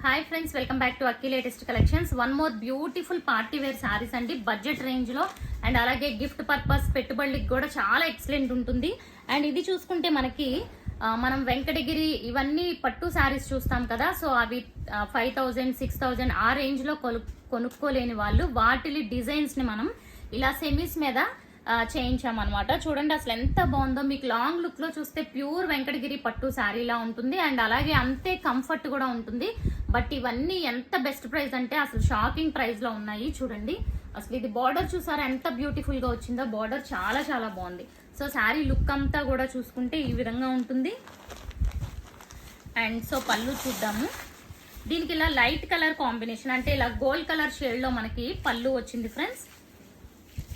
Hi friends, welcome back to Akki latest collections. One more beautiful party wear saris అండి, budget range లో and అలాగే gift purpose పెట్టుబడులకు కూడా చాలా ఎక్సలెంట్ ఉంటుంది. అండ్ ఇది చూసుకుంటే మనకి మనం వెంకటగిరి ఇవన్నీ పట్టు సారీస్ చూస్తాం కదా, సో అవి 5000 6000 ఆ రేంజ్ లో కొనుక్కోలేని వాళ్ళు వాటిలి డిజైన్స్ ని మనం ఇలా సెమీస్ మీద చేయించామన్నమాట. చూడండి అసలు ఎంత బాగుందో. మీకు లాంగ్ లుక్ లో చూస్తే ప్యూర్ వెంకటగిరి పట్టు శారీలా ఉంటుంది అండ్ అలాగే అంతే కంఫర్ట్ కూడా ఉంటుంది. బట్ ఇవన్నీ ఎంత బెస్ట్ ప్రైస్ అంటే అసలు షాకింగ్ ప్రైస్ లో ఉన్నాయి. చూడండి అసలు ఇది బార్డర్ చూసారా ఎంత బ్యూటిఫుల్ గా వచ్చిందో. బార్డర్ చాలా చాలా బాగుంది. సో శారీ లుక్ అంతా కూడా చూసుకుంటే ఈ విధంగా ఉంటుంది. అండ్ సో పళ్ళు చూద్దాము. దీనికి ఇలా లైట్ కలర్ కాంబినేషన్ అంటే ఇలా గోల్డ్ కలర్ షేడ్ లో మనకి పళ్ళు వచ్చింది ఫ్రెండ్స్.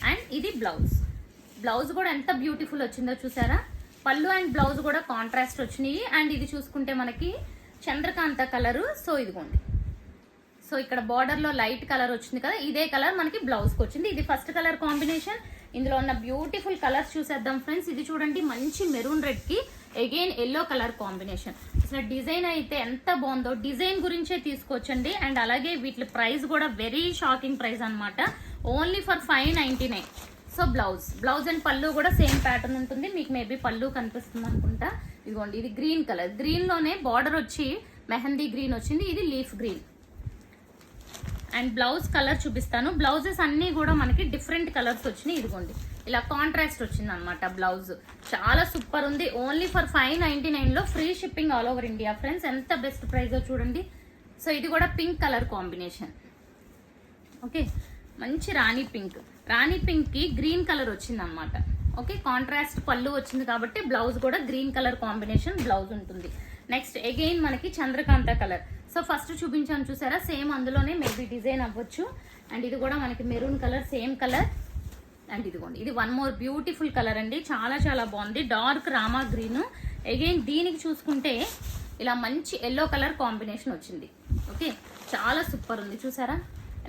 అండ్ ఇది బ్లౌజ్ కూడా ఎంత బ్యూటిఫుల్ వచ్చిందో చూసారా. పళ్ళు అండ్ బ్లౌజ్ కూడా కాంట్రాస్ట్ వచ్చినాయి. అండ్ ఇది చూసుకుంటే మనకి చంద్రకాంత కలరు. సో ఇదిగోండి, సో ఇక్కడ బార్డర్ లో లైట్ కలర్ వచ్చింది కదా, ఇదే కలర్ మనకి బ్లౌజ్ కి వచ్చింది. ఇది ఫస్ట్ కలర్ కాంబినేషన్. ఇందులో ఉన్న బ్యూటిఫుల్ కలర్స్ చూసేద్దాం ఫ్రెండ్స్. ఇది చూడండి మంచి మెరూన్ రెడ్ కి అగైన్ ఎల్లో కలర్ కాంబినేషన్. అసలు డిజైన్ అయితే ఎంత బాగుందో. డిజైన్ గురించే తీసుకోవచ్చండి. అండ్ అలాగే వీటి ప్రైస్ కూడా వెరీ షాకింగ్ ప్రైస్ అనమాట. Only for 599. So blouse and పళ్ళు కూడా సేమ్ ప్యాటర్న్ ఉంటుంది. మీకు మేబీ పళ్ళు కనిపిస్తుంది అనుకుంటా. ఇదిగోండి ఇది గ్రీన్ కలర్, గ్రీన్ లోనే బార్డర్ వచ్చి మెహందీ గ్రీన్ వచ్చింది. ఇది leaf green. And blouse colour చూపిస్తాను. బ్లౌజెస్ అన్ని కూడా మనకి డిఫరెంట్ కలర్స్ వచ్చినాయి. ఇదిగోండి ఇలా కాంట్రాస్ట్ వచ్చింది అనమాట బ్లౌజ్. చాలా సూపర్ ఉంది. ఓన్లీ ఫర్ 599 లో free shipping all over India friends. ఎంత బెస్ట్ ప్రైస్ చూడండి. సో ఇది కూడా పింక్ కలర్ కాంబినేషన్. ఓకే, మంచి రాణి పింక్ కి గ్రీన్ కలర్ వచ్చింది అనమాట. ఓకే, కాంట్రాస్ట్ పళ్ళు వచ్చింది కాబట్టి బ్లౌజ్ కూడా గ్రీన్ కలర్ కాంబినేషన్ బ్లౌజ్ ఉంటుంది. నెక్స్ట్ అగైన్ మనకి చంద్రకాంత కలర్. సో ఫస్ట్ చూపించాను చూసారా, సేమ్ అందులోనే మేబీ డిజైన్ అవ్వచ్చు. అండ్ ఇది కూడా మనకి maroon colour same colour. And ఇదిగోండి ఇది వన్ మోర్ బ్యూటిఫుల్ కలర్ అండి, చాలా చాలా బాగుంది. Dark Rama green. అగైన్ దీనికి చూసుకుంటే ఇలా మంచి ఎల్లో కలర్ కాంబినేషన్ వచ్చింది. ఓకే, చాలా సూపర్ ఉంది చూసారా.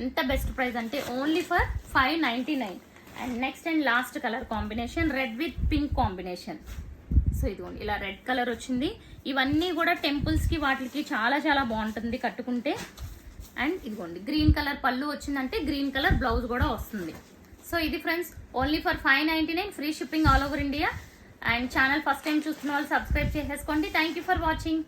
ఎంత బెస్ట్ ప్రైస్ అంటే only for 599. And next and last colour combination red with pink combination. So ఇదిగోండి ఇలా రెడ్ కలర్ వచ్చింది. ఇవన్నీ కూడా టెంపుల్స్ కి వాటికి చాలా చాలా బాగుంటుంది కట్టుకుంటే. అండ్ ఇదిగోండి గ్రీన్ కలర్ పళ్ళు వచ్చిందంటే గ్రీన్ కలర్ బ్లౌజ్ కూడా వస్తుంది. సో ఇది friends only for 599 free shipping all over India. And channel first time చూస్తున్న వాళ్ళు సబ్స్క్రైబ్ చేసేసుకోండి. Thank you for watching.